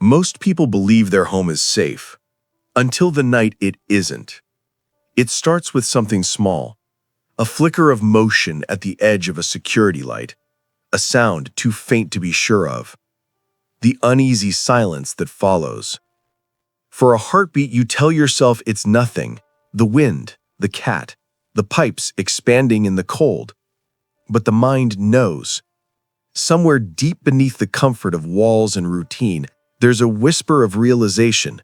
Most people believe their home is safe, until the night it isn't. It starts with something small, a flicker of motion at the edge of a security light, a sound too faint to be sure of, the uneasy silence that follows. For a heartbeat, you tell yourself it's nothing, the wind, the cat, the pipes expanding in the cold. But the mind knows. Somewhere deep beneath the comfort of walls and routine, there's a whisper of realization.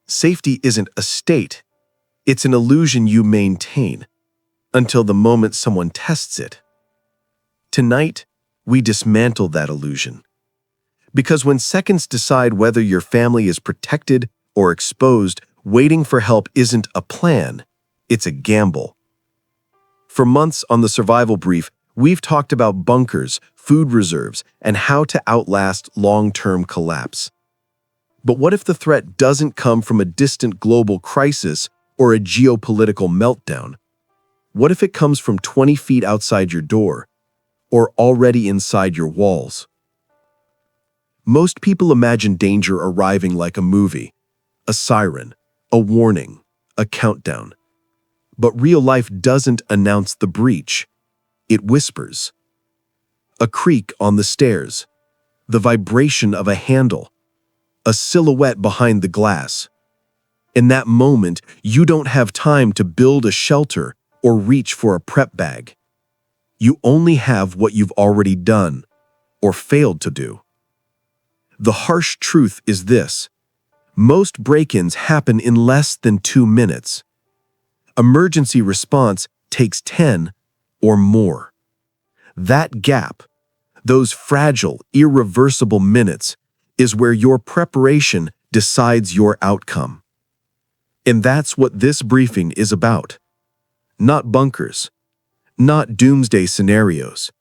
Safety isn't a state. It's an illusion you maintain until the moment someone tests it. Tonight, we dismantle that illusion. Because when seconds decide whether your family is protected or exposed, waiting for help isn't a plan, it's a gamble. For months on the Survival Brief, we've talked about bunkers, food reserves, and how to outlast long-term collapse. But what if the threat doesn't come from a distant global crisis or a geopolitical meltdown? What if it comes from 20 feet outside your door, or already inside your walls? Most people imagine danger arriving like a movie, a siren, a warning, a countdown. But real life doesn't announce the breach. It whispers. A creak on the stairs, the vibration of a handle, a silhouette behind the glass. In that moment, you don't have time to build a shelter or reach for a prep bag. You only have what you've already done or failed to do. The harsh truth is this: most break-ins happen in less than 2 minutes. Emergency response takes 10 or more. That gap, those fragile, irreversible minutes, is where your preparation decides your outcome. And that's what this briefing is about. Not bunkers, not doomsday scenarios,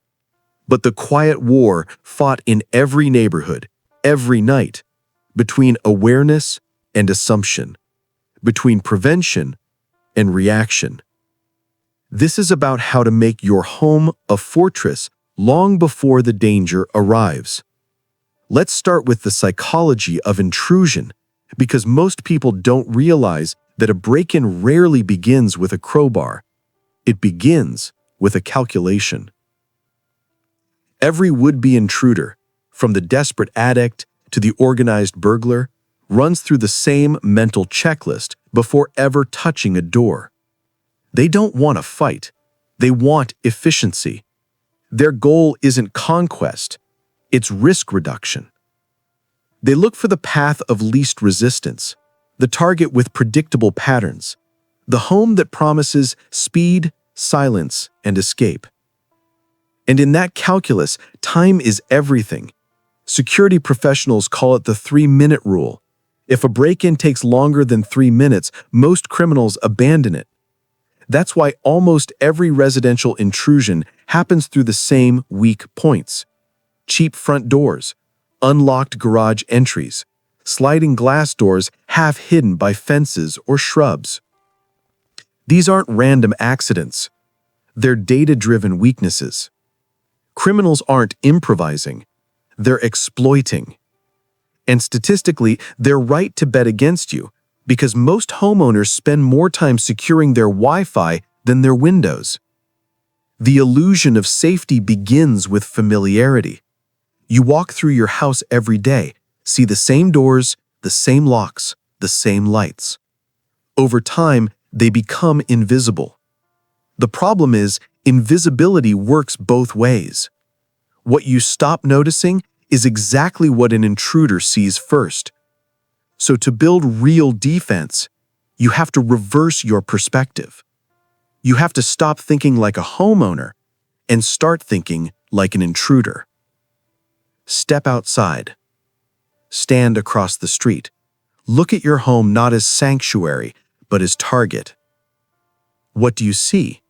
but the quiet war fought in every neighborhood, every night, between awareness and assumption, between prevention and reaction. This is about how to make your home a fortress long before the danger arrives. Let's start with the psychology of intrusion, because most people don't realize that a break-in rarely begins with a crowbar. It begins with a calculation. Every would-be intruder, from the desperate addict to the organized burglar, runs through the same mental checklist before ever touching a door. They don't want a fight. They want efficiency. Their goal isn't conquest. It's risk reduction. They look for the path of least resistance, the target with predictable patterns, the home that promises speed, silence, and escape. And in that calculus, time is everything. Security professionals call it the 3-minute rule. If a break-in takes longer than 3 minutes, most criminals abandon it. That's why almost every residential intrusion happens through the same weak points: cheap front doors, unlocked garage entries, sliding glass doors half hidden by fences or shrubs. These aren't random accidents. They're data-driven weaknesses. Criminals aren't improvising. They're exploiting. And statistically, they're right to bet against you, because most homeowners spend more time securing their Wi-Fi than their windows. The illusion of safety begins with familiarity. You walk through your house every day, see the same doors, the same locks, the same lights. Over time, they become invisible. The problem is, invisibility works both ways. What you stop noticing is exactly what an intruder sees first. So to build real defense, you have to reverse your perspective. You have to stop thinking like a homeowner and start thinking like an intruder. Step outside. Stand across the street. Look at your home not as sanctuary, but as target. What do you see?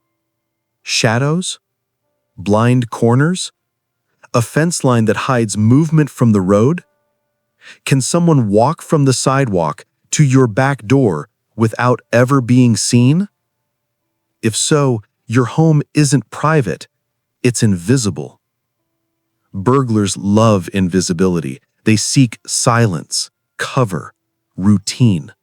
Shadows? Blind corners? A fence line that hides movement from the road? Can someone walk from the sidewalk to your back door without ever being seen? If so, your home isn't private, it's invisible. Burglars love invisibility. They seek silence, cover, routine.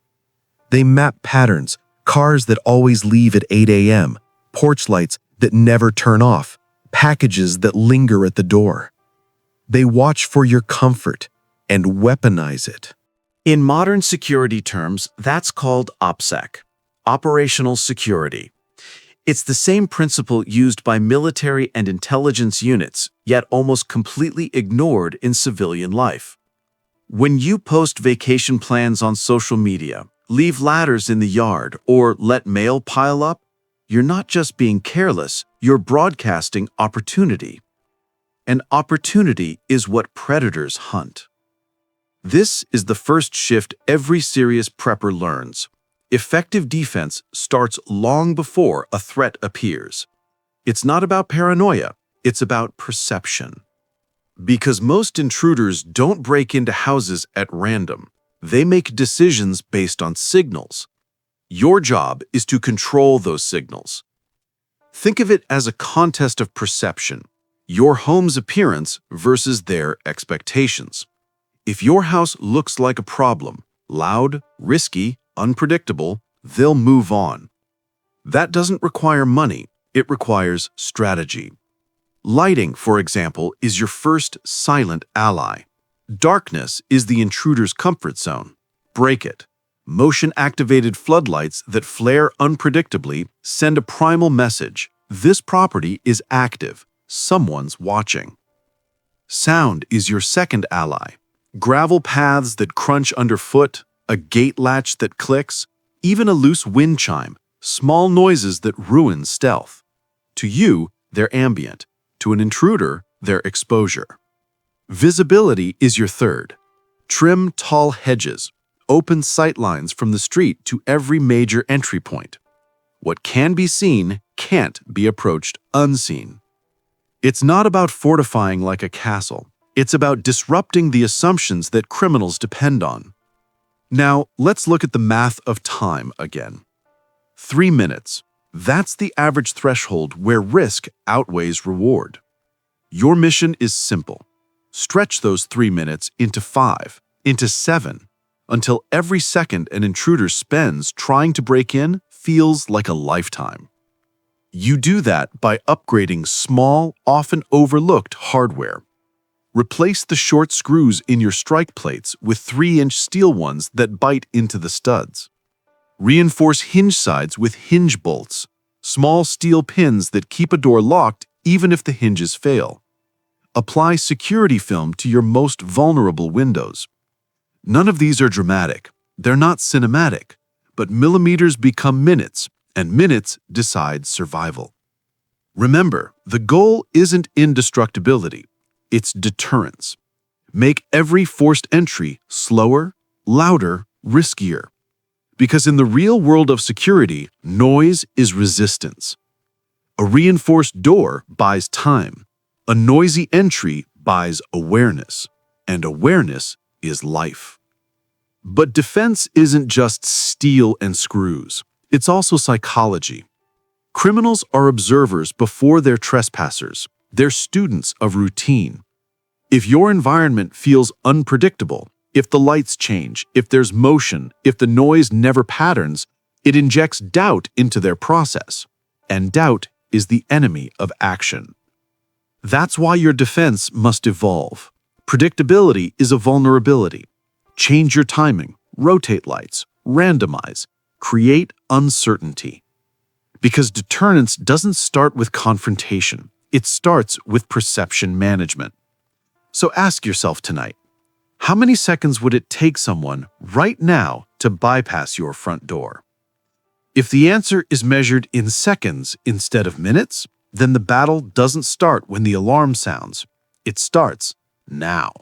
They map patterns, cars that always leave at 8 a.m., porch lights that never turn off, packages that linger at the door. They watch for your comfort and weaponize it. In modern security terms, that's called OPSEC, operational security. It's the same principle used by military and intelligence units, yet almost completely ignored in civilian life. When you post vacation plans on social media, leave ladders in the yard, or let mail pile up, you're not just being careless, you're broadcasting opportunity. And opportunity is what predators hunt. This is the first shift every serious prepper learns. Effective defense starts long before a threat appears. It's not about paranoia, it's about perception. Because most intruders don't break into houses at random. They make decisions based on signals. Your job is to control those signals. Think of it as a contest of perception, your home's appearance versus their expectations. If your house looks like a problem, loud, risky, unpredictable, they'll move on. That doesn't require money, it requires strategy. Lighting, for example, is your first silent ally. Darkness is the intruder's comfort zone. Break it. Motion-activated floodlights that flare unpredictably send a primal message. This property is active. Someone's watching. Sound is your second ally. Gravel paths that crunch underfoot, a gate latch that clicks, even a loose wind chime, small noises that ruin stealth. To you, they're ambient. To an intruder, they're exposure. Visibility is your third. Trim tall hedges, open sightlines from the street to every major entry point. What can be seen can't be approached unseen. It's not about fortifying like a castle. It's about disrupting the assumptions that criminals depend on. Now, let's look at the math of time again. 3 minutes. That's the average threshold where risk outweighs reward. Your mission is simple. Stretch those 3 minutes into 5, into 7, until every second an intruder spends trying to break in feels like a lifetime. You do that by upgrading small, often overlooked hardware. Replace the short screws in your strike plates with 3-inch steel ones that bite into the studs. Reinforce hinge sides with hinge bolts, small steel pins that keep a door locked even if the hinges fail. Apply security film to your most vulnerable windows. None of these are dramatic. They're not cinematic, but millimeters become minutes, and minutes decide survival. Remember, the goal isn't indestructibility. It's deterrence. Make every forced entry slower, louder, riskier. Because in the real world of security, noise is resistance. A reinforced door buys time. A noisy entry buys awareness. And awareness is life. But defense isn't just steel and screws. It's also psychology. Criminals are observers before they're trespassers. They're students of routine. If your environment feels unpredictable, if the lights change, if there's motion, if the noise never patterns, it injects doubt into their process. And doubt is the enemy of action. That's why your defense must evolve. Predictability is a vulnerability. Change your timing, rotate lights, randomize, create uncertainty. Because deterrence doesn't start with confrontation. It starts with perception management. So ask yourself tonight, how many seconds would it take someone right now to bypass your front door? If the answer is measured in seconds instead of minutes, then the battle doesn't start when the alarm sounds. It starts now,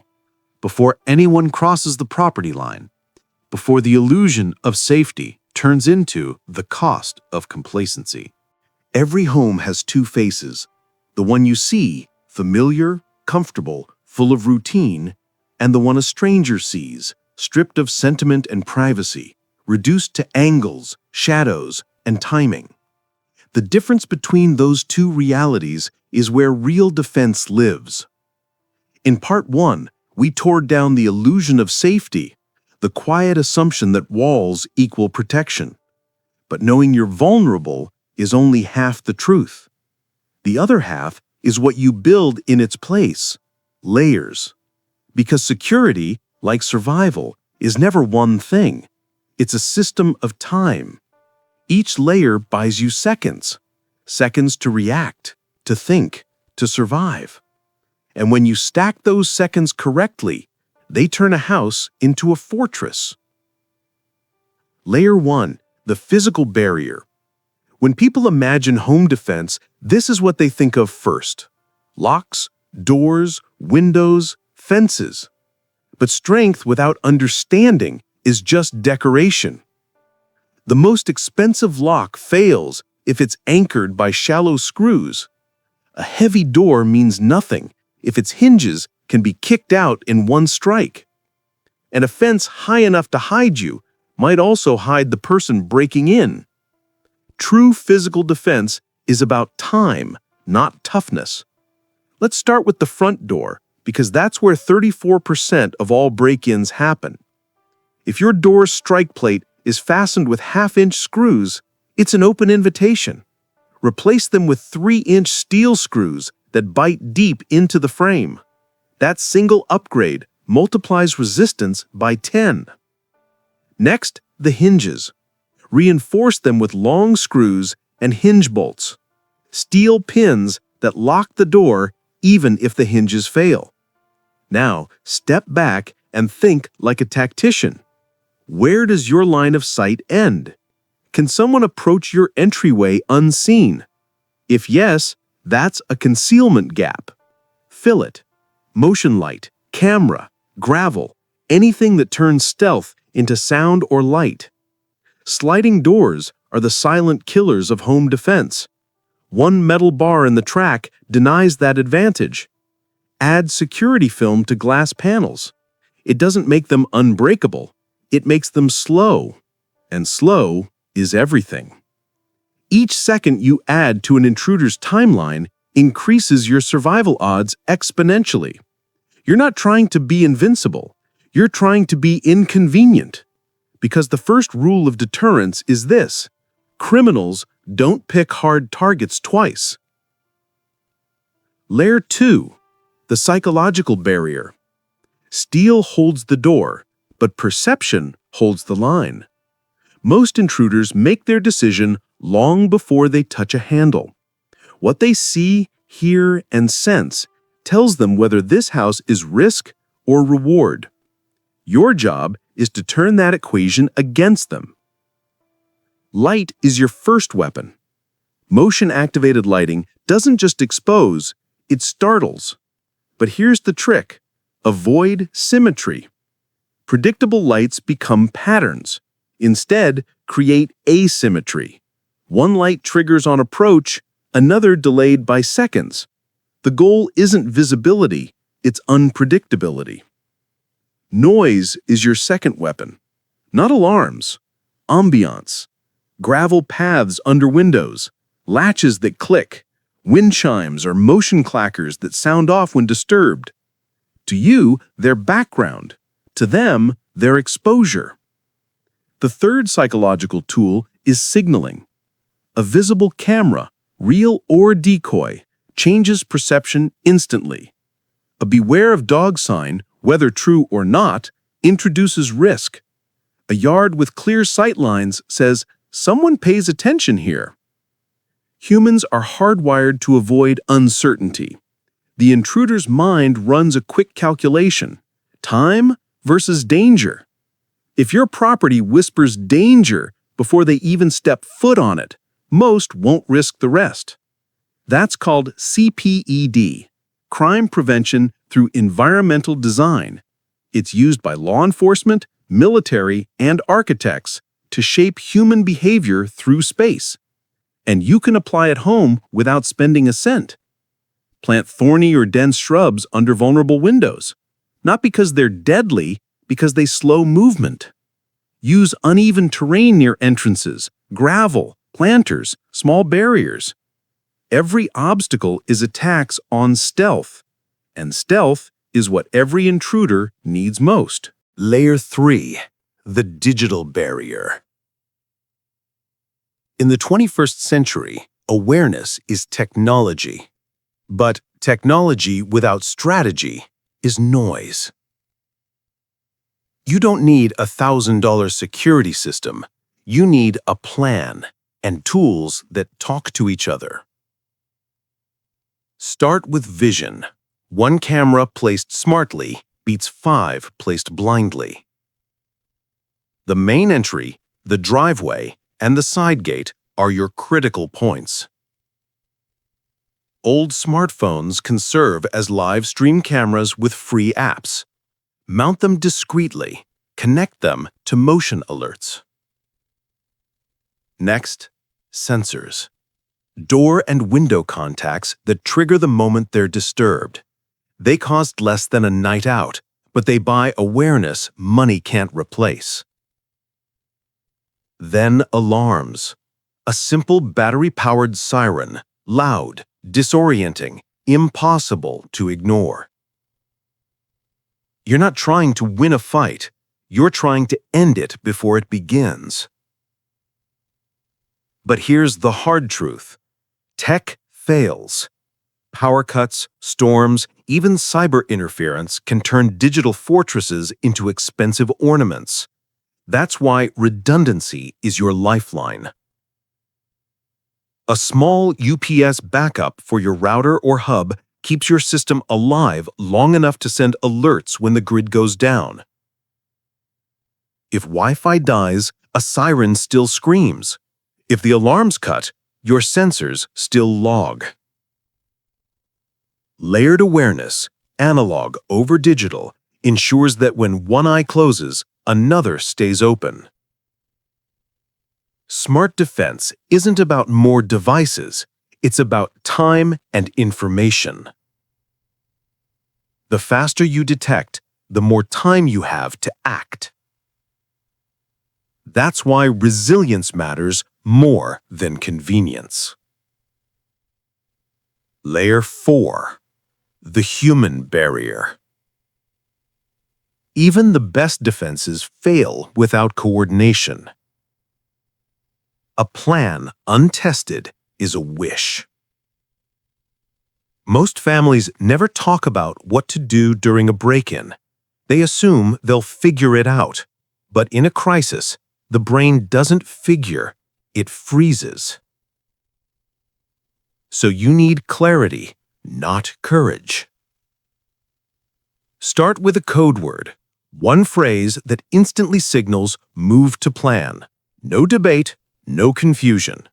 before anyone crosses the property line, before the illusion of safety turns into the cost of complacency. Every home has two faces. The one you see, familiar, comfortable, full of routine, and the one a stranger sees, stripped of sentiment and privacy, reduced to angles, shadows, and timing. The difference between those two realities is where real defense lives. In part 1, we tore down the illusion of safety, the quiet assumption that walls equal protection. But knowing you're vulnerable is only half the truth. The other half is what you build in its place, layers. Because security, like survival, is never one thing. It's a system of time. Each layer buys you seconds. Seconds to react, to think, to survive. And when you stack those seconds correctly, they turn a house into a fortress. Layer 1, the physical barrier. When people imagine home defense, this is what they think of first. Locks, doors, windows, fences. But strength without understanding is just decoration. The most expensive lock fails if it's anchored by shallow screws. A heavy door means nothing if its hinges can be kicked out in one strike. And a fence high enough to hide you might also hide the person breaking in. True physical defense is about time, not toughness. Let's start with the front door, because that's where 34% of all break-ins happen. If your door's strike plate is fastened with half-inch screws, it's an open invitation. Replace them with 3-inch steel screws that bite deep into the frame. That single upgrade multiplies resistance by 10. Next, the hinges. Reinforce them with long screws and hinge bolts. Steel pins that lock the door even if the hinges fail. Now, step back and think like a tactician. Where does your line of sight end? Can someone approach your entryway unseen? If yes, that's a concealment gap. Fill it. Motion light, camera, gravel, anything that turns stealth into sound or light. Sliding doors are the silent killers of home defense. One metal bar in the track denies that advantage. Add security film to glass panels. It doesn't make them unbreakable. It makes them slow. And slow is everything. Each second you add to an intruder's timeline increases your survival odds exponentially. You're not trying to be invincible. You're trying to be inconvenient. Because the first rule of deterrence is this: criminals don't pick hard targets twice. Layer 2, the psychological barrier. Steel holds the door, but perception holds the line. Most intruders make their decision long before they touch a handle. What they see, hear, and sense tells them whether this house is risk or reward. Your job is to turn that equation against them. Light is your first weapon. Motion-activated lighting doesn't just expose, it startles. But here's the trick: avoid symmetry. Predictable lights become patterns. Instead, create asymmetry. One light triggers on approach, another delayed by seconds. The goal isn't visibility, it's unpredictability. Noise is your second weapon. Not alarms, ambiance. Gravel paths under windows, latches that click, wind chimes or motion clackers that sound off when disturbed. To you, they're background. To them, they're exposure. The third psychological tool is signaling. A visible camera, real or decoy, changes perception instantly. A beware of dog sign, whether true or not, introduces risk. A yard with clear sight lines says, "Someone pays attention here." Humans are hardwired to avoid uncertainty. The intruder's mind runs a quick calculation: time versus danger. If your property whispers danger before they even step foot on it, most won't risk the rest. That's called CPED, crime prevention through environmental design. It's used by law enforcement, military, and architects to shape human behavior through space. And you can apply it home without spending a cent. Plant thorny or dense shrubs under vulnerable windows. Not because they're deadly, because they slow movement. Use uneven terrain near entrances, gravel, planters, small barriers. Every obstacle is a tax on stealth, and stealth is what every intruder needs most. Layer 3, the digital barrier. In the 21st century, awareness is technology. But technology without strategy is noise. You don't need a $1,000 security system. You need a plan and tools that talk to each other. Start with vision. One camera placed smartly beats 5 placed blindly. The main entry, the driveway, and the side gate are your critical points. Old smartphones can serve as live stream cameras with free apps. Mount them discreetly. Connect them to motion alerts. Next, sensors. Door and window contacts that trigger the moment they're disturbed. They cost less than a night out, but they buy awareness money can't replace. Then alarms. A simple battery-powered siren, loud, disorienting, impossible to ignore. You're not trying to win a fight. You're trying to end it before it begins. But here's the hard truth. Tech fails. Power cuts, storms, even cyber interference can turn digital fortresses into expensive ornaments. That's why redundancy is your lifeline. A small UPS backup for your router or hub keeps your system alive long enough to send alerts when the grid goes down. If Wi-Fi dies, a siren still screams. If the alarm's cut, your sensors still log. Layered awareness, analog over digital, ensures that when one eye closes, another stays open. Smart defense isn't about more devices, it's about time and information. The faster you detect, the more time you have to act. That's why resilience matters more than convenience. Layer 4. The human barrier. Even the best defenses fail without coordination. A plan untested is a wish. Most families never talk about what to do during a break-in. They assume they'll figure it out. But in a crisis, the brain doesn't figure, it freezes. So you need clarity, not courage. Start with a code word, one phrase that instantly signals move to plan. No debate, no confusion.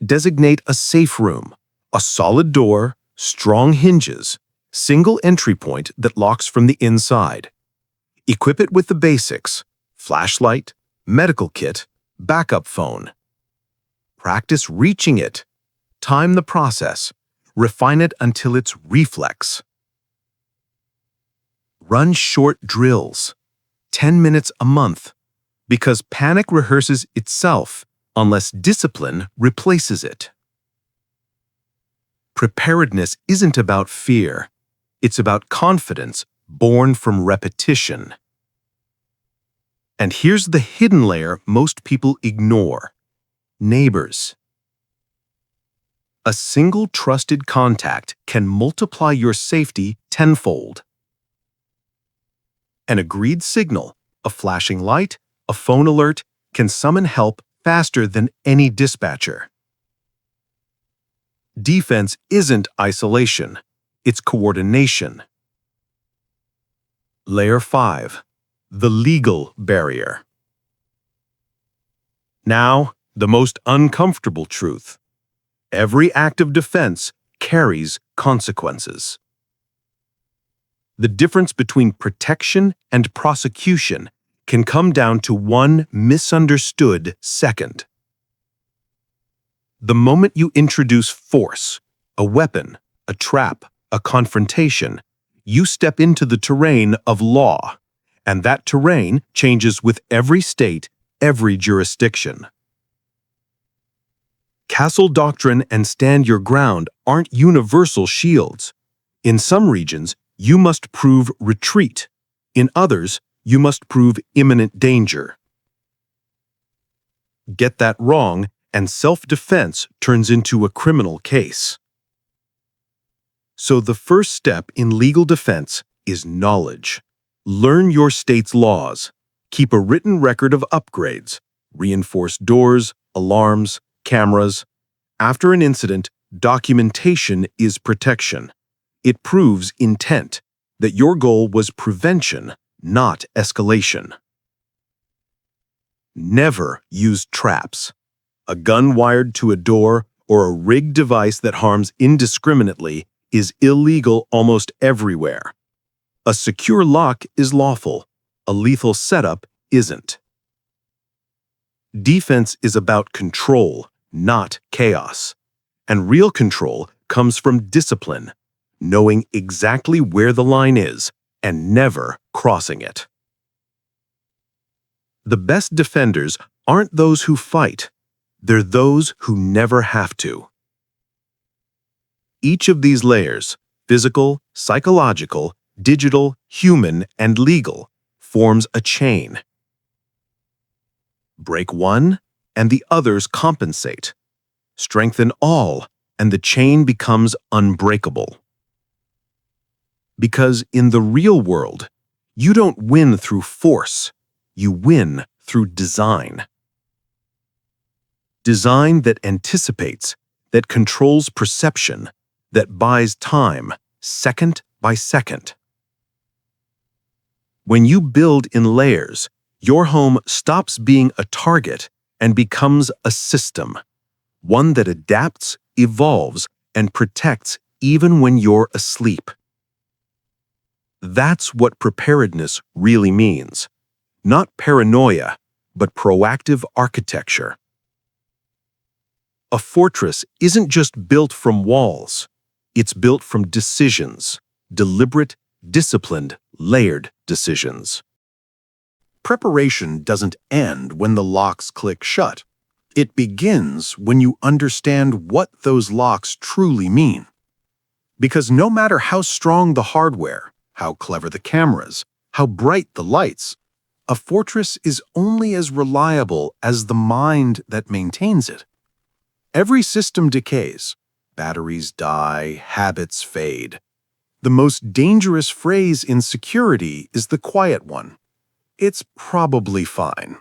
Designate a safe room, a solid door, strong hinges, single entry point that locks from the inside. Equip it with the basics: flashlight, medical kit, backup phone. Practice reaching it. Time the process. Refine it until it's reflex. Run short drills, 10 minutes a month, because panic rehearses itself unless discipline replaces it. Preparedness isn't about fear. It's about confidence born from repetition. And here's the hidden layer most people ignore: neighbors. A single trusted contact can multiply your safety tenfold. An agreed signal, a flashing light, a phone alert, can summon help faster than any dispatcher. Defense isn't isolation, it's coordination. Layer 5. The legal barrier. Now, the most uncomfortable truth. Every act of defense carries consequences. The difference between protection and prosecution can come down to one misunderstood second. The moment you introduce force, a weapon, a trap, a confrontation, you step into the terrain of law, and that terrain changes with every state, every jurisdiction. Castle doctrine and stand your ground aren't universal shields. In some regions, you must prove retreat. In others, You must prove imminent danger. Get that wrong, and self-defense turns into a criminal case. So the first step in legal defense is knowledge. Learn your state's laws. Keep a written record of upgrades, reinforced doors, alarms, cameras. After an incident, documentation is protection. It proves intent, that your goal was prevention, not escalation. Never use traps. A gun wired to a door or a rigged device that harms indiscriminately is illegal almost everywhere. A secure lock is lawful. A lethal setup isn't. Defense is about control, not chaos. And real control comes from discipline, knowing exactly where the line is and never crossing it. The best defenders aren't those who fight. They're those who never have to. Each of these layers, physical, psychological, digital, human, and legal, forms a chain. Break one, and the others compensate. Strengthen all, and the chain becomes unbreakable. Because in the real world, you don't win through force, you win through design. Design that anticipates, that controls perception, that buys time, second by second. When you build in layers, your home stops being a target and becomes a system, one that adapts, evolves, and protects even when you're asleep. That's what preparedness really means. Not paranoia, but proactive architecture. A fortress isn't just built from walls. It's built from decisions, deliberate, disciplined, layered decisions. Preparation doesn't end when the locks click shut. It begins when you understand what those locks truly mean. Because no matter how strong the hardware, how clever the cameras, how bright the lights, a fortress is only as reliable as the mind that maintains it. Every system decays. Batteries die, habits fade. The most dangerous phrase in security is the quiet one. It's probably fine.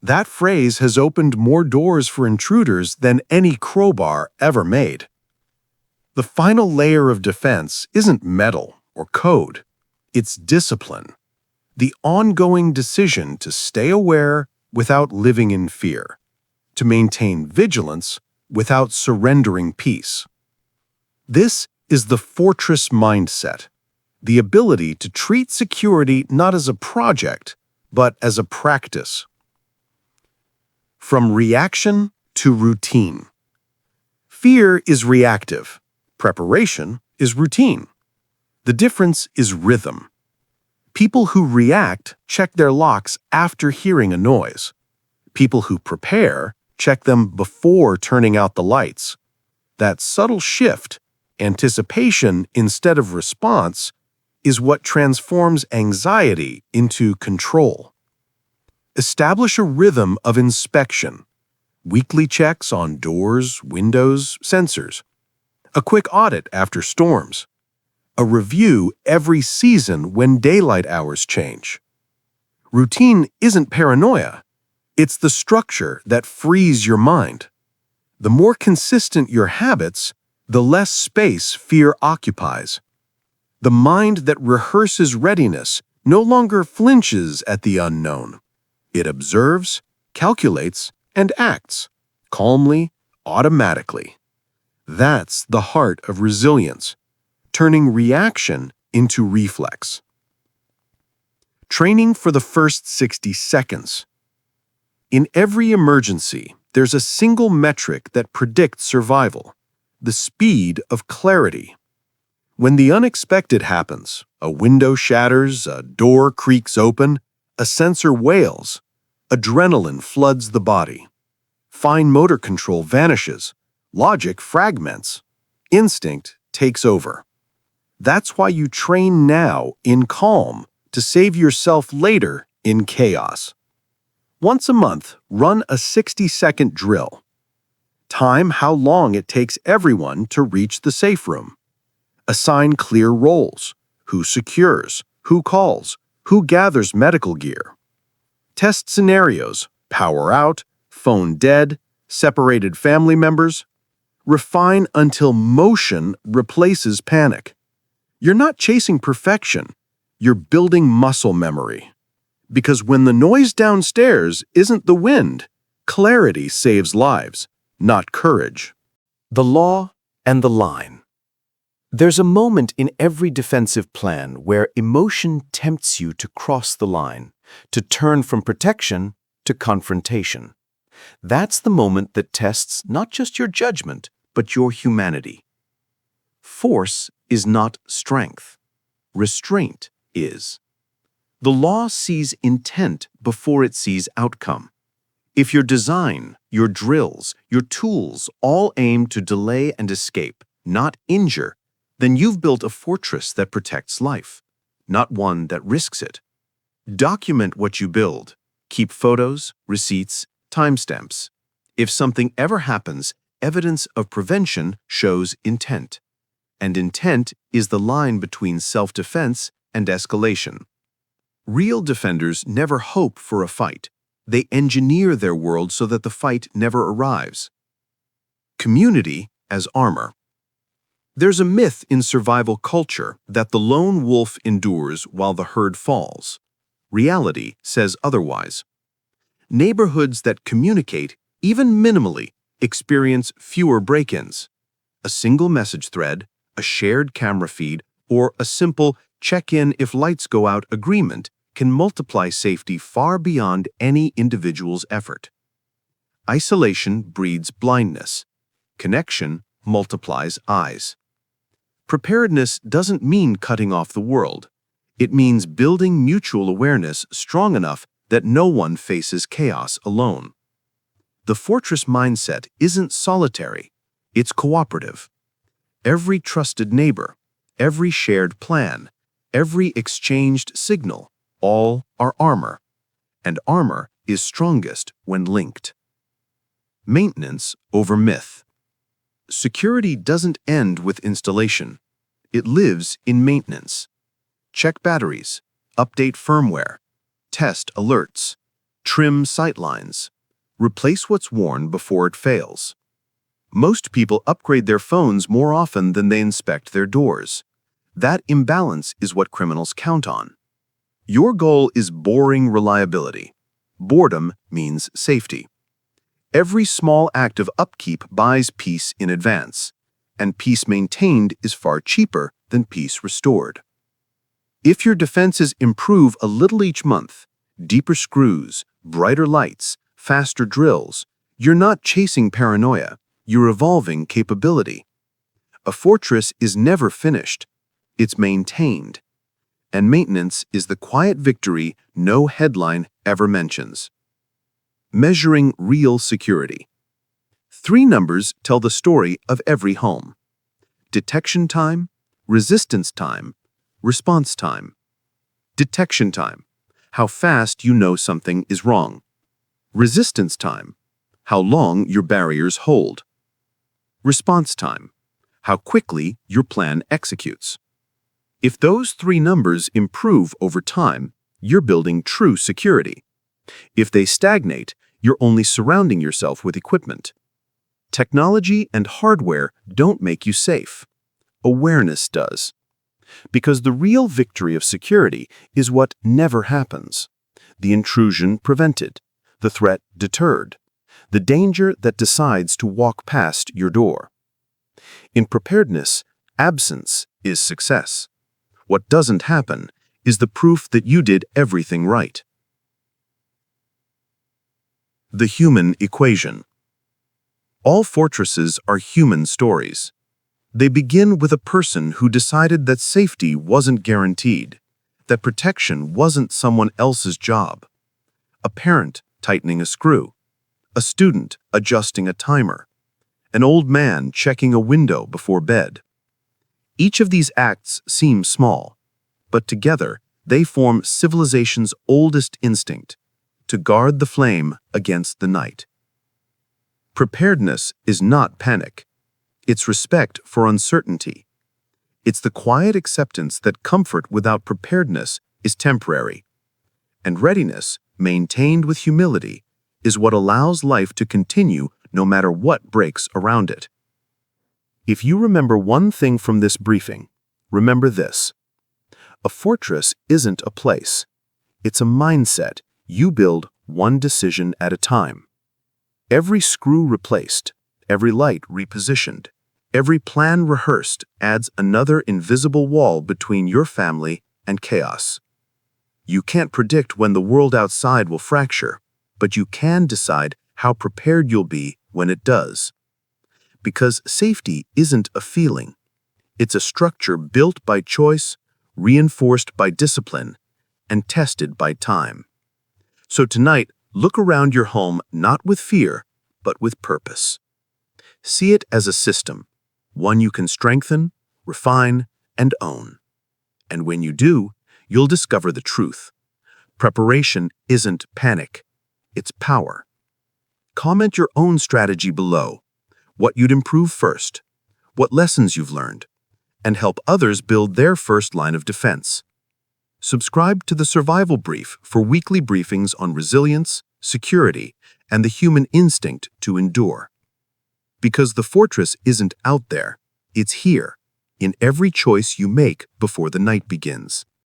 That phrase has opened more doors for intruders than any crowbar ever made. The final layer of defense isn't metal or code. It's discipline. The ongoing decision to stay aware without living in fear, to maintain vigilance without surrendering peace. This is the fortress mindset, the ability to treat security not as a project, but as a practice. From reaction to routine. Fear is reactive. Preparation is routine. The difference is rhythm. People who react check their locks after hearing a noise. People who prepare check them before turning out the lights. That subtle shift, anticipation instead of response, is what transforms anxiety into control. Establish a rhythm of inspection. Weekly checks on doors, windows, sensors. A quick audit after storms. A review every season when daylight hours change. Routine isn't paranoia. It's the structure that frees your mind. The more consistent your habits, the less space fear occupies. The mind that rehearses readiness no longer flinches at the unknown. It observes, calculates, and acts, calmly, automatically. That's the heart of resilience, turning reaction into reflex. Training for the first 60 seconds. In every emergency, there's a single metric that predicts survival: the speed of clarity. When the unexpected happens, a window shatters, a door creaks open, a sensor wails, adrenaline floods the body. Fine motor control vanishes, logic fragments, instinct takes over. That's why you train now in calm to save yourself later in chaos. Once a month, run a 60-second drill. Time how long it takes everyone to reach the safe room. Assign clear roles: who secures, who calls, who gathers medical gear. Test scenarios: power out, phone dead, separated family members. Refine until motion replaces panic. You're not chasing perfection, you're building muscle memory. Because when the noise downstairs isn't the wind, clarity saves lives, not courage. The law and the line. There's a moment in every defensive plan where emotion tempts you to cross the line, to turn from protection to confrontation. That's the moment that tests not just your judgment, but your humanity. Force is not strength. Restraint is. The law sees intent before it sees outcome. If your design, your drills, your tools all aim to delay and escape, not injure, then you've built a fortress that protects life, not one that risks it. Document what you build. Keep photos, receipts, timestamps. If something ever happens, evidence of prevention shows intent. And intent is the line between self-defense and escalation. Real defenders never hope for a fight. They engineer their world so that the fight never arrives. Community as armor. There's a myth in survival culture that the lone wolf endures while the herd falls. Reality says otherwise. Neighborhoods that communicate, even minimally, experience fewer break-ins. A single message thread, a shared camera feed, or a simple check-in if lights go out agreement can multiply safety far beyond any individual's effort. Isolation breeds blindness. Connection multiplies eyes. Preparedness doesn't mean cutting off the world. It means building mutual awareness strong enough that no one faces chaos alone. The fortress mindset isn't solitary, it's cooperative. Every trusted neighbor, every shared plan, every exchanged signal, all are armor, and armor is strongest when linked. Maintenance over myth. Security doesn't end with installation. It lives in maintenance. Check batteries, update firmware, test alerts, trim sightlines, replace what's worn before it fails. Most people upgrade their phones more often than they inspect their doors. That imbalance is what criminals count on. Your goal is boring reliability. Boredom means safety. Every small act of upkeep buys peace in advance, and peace maintained is far cheaper than peace restored. If your defenses improve a little each month, deeper screws, brighter lights, faster drills, you're not chasing paranoia, you're evolving capability. A fortress is never finished, it's maintained. And maintenance is the quiet victory no headline ever mentions. Measuring real security. 3 numbers tell the story of every home: detection time, resistance time, response time. Detection time: how fast you know something is wrong. Resistance time: how long your barriers hold. Response time: how quickly your plan executes. If those 3 numbers improve over time, you're building true security. If they stagnate, you're only surrounding yourself with equipment. Technology and hardware don't make you safe. Awareness does. Because the real victory of security is what never happens. The intrusion prevented, the threat deterred, the danger that decides to walk past your door. In preparedness, absence is success. What doesn't happen is the proof that you did everything right. The human equation. All fortresses are human stories. They begin with a person who decided that safety wasn't guaranteed, that protection wasn't someone else's job. A parent tightening a screw, a student adjusting a timer, an old man checking a window before bed. Each of these acts seems small, but together They form civilization's oldest instinct, to guard the flame against the night. Preparedness is not panic. It's respect for uncertainty. It's the quiet acceptance that comfort without preparedness is temporary, and readiness, maintained with humility, is what allows life to continue no matter what breaks around it. If you remember one thing from this briefing, remember this. A fortress isn't a place. It's a mindset you build one decision at a time. Every screw replaced, every light repositioned, every plan rehearsed adds another invisible wall between your family and chaos. You can't predict when the world outside will fracture, but you can decide how prepared you'll be when it does. Because safety isn't a feeling. It's a structure built by choice, reinforced by discipline, and tested by time. So tonight, look around your home not with fear, but with purpose. See it as a system, one you can strengthen, refine, and own. And when you do, you'll discover the truth. Preparation isn't panic, it's power. Comment your own strategy below, what you'd improve first, what lessons you've learned, and help others build their first line of defense. Subscribe to the Survival Brief for weekly briefings on resilience, security, and the human instinct to endure. Because the fortress isn't out there, it's here, in every choice you make before the night begins.